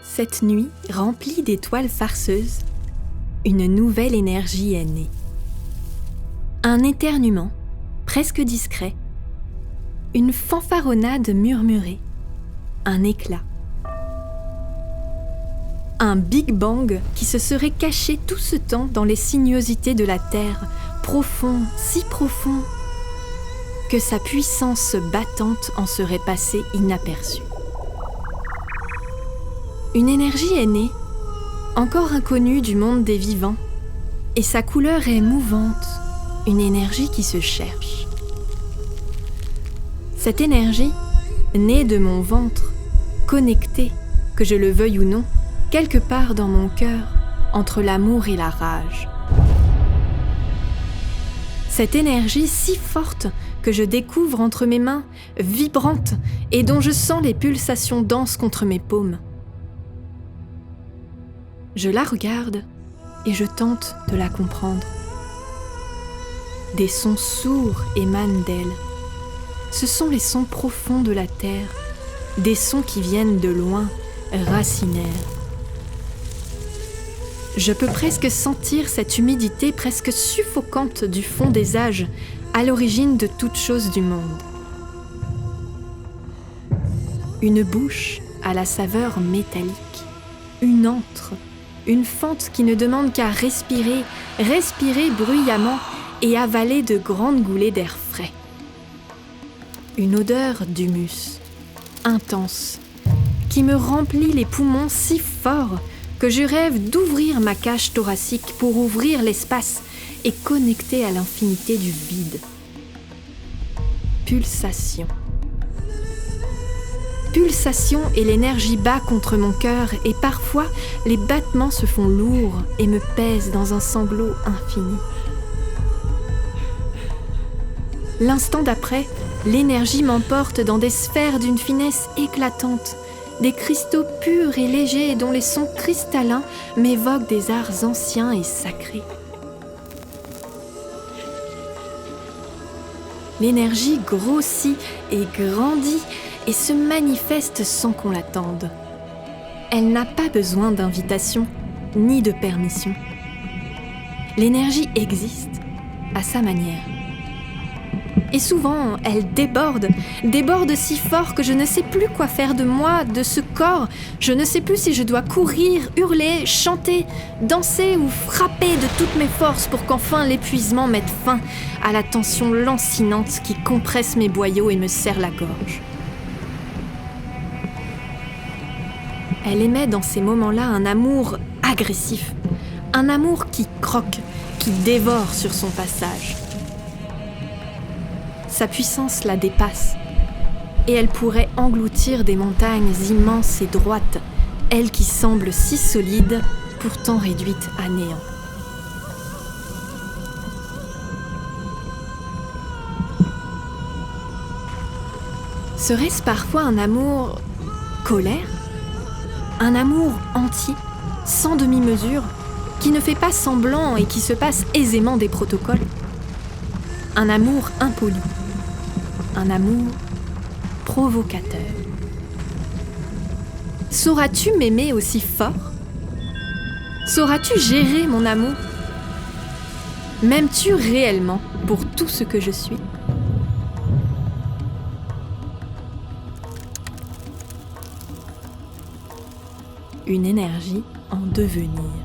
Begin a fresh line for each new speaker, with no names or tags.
Cette nuit, remplie d'étoiles farceuses, une nouvelle énergie est née. Un éternuement, presque discret, une fanfaronnade murmurée, un éclat. Un Big Bang qui se serait caché tout ce temps dans les sinuosités de la Terre, profond, si profond, que sa puissance battante en serait passée inaperçue. Une énergie est née, encore inconnue du monde des vivants, et sa couleur est mouvante, une énergie qui se cherche. Cette énergie, née de mon ventre, connectée, que je le veuille ou non, quelque part dans mon cœur, entre l'amour et la rage. Cette énergie si forte que je découvre entre mes mains, vibrante, et dont je sens les pulsations denses contre mes paumes. Je la regarde et je tente de la comprendre. Des sons sourds émanent d'elle. Ce sont les sons profonds de la terre, des sons qui viennent de loin, racinaires. Je peux presque sentir cette humidité presque suffocante du fond des âges, à l'origine de toute chose du monde. Une bouche à la saveur métallique, une antre, une fente qui ne demande qu'à respirer, respirer bruyamment et avaler de grandes goulées d'air frais. Une odeur d'humus, intense, qui me remplit les poumons si fort que je rêve d'ouvrir ma cage thoracique pour ouvrir l'espace et connecter à l'infinité du vide. Pulsation. Pulsation et l'énergie bat contre mon cœur et parfois les battements se font lourds et me pèsent dans un sanglot infini. L'instant d'après, l'énergie m'emporte dans des sphères d'une finesse éclatante, des cristaux purs et légers dont les sons cristallins m'évoquent des arts anciens et sacrés. L'énergie grossit et grandit et se manifeste sans qu'on l'attende. Elle n'a pas besoin d'invitation ni de permission. L'énergie existe à sa manière. Et souvent, elle déborde si fort que je ne sais plus quoi faire de moi, de ce corps. Je ne sais plus si je dois courir, hurler, chanter, danser ou frapper de toutes mes forces pour qu'enfin l'épuisement mette fin à la tension lancinante qui compresse mes boyaux et me serre la gorge. Elle émet dans ces moments-là un amour agressif, un amour qui croque, qui dévore sur son passage. Sa puissance la dépasse, et elle pourrait engloutir des montagnes immenses et droites, elle qui semble si solide, pourtant réduite à néant. Serait-ce parfois un amour colère ? Un amour entier, sans demi-mesure, qui ne fait pas semblant et qui se passe aisément des protocoles ? Un amour impoli, un amour provocateur. Sauras-tu m'aimer aussi fort ? Sauras-tu gérer mon amour ? M'aimes-tu réellement pour tout ce que je suis ? Une énergie en devenir.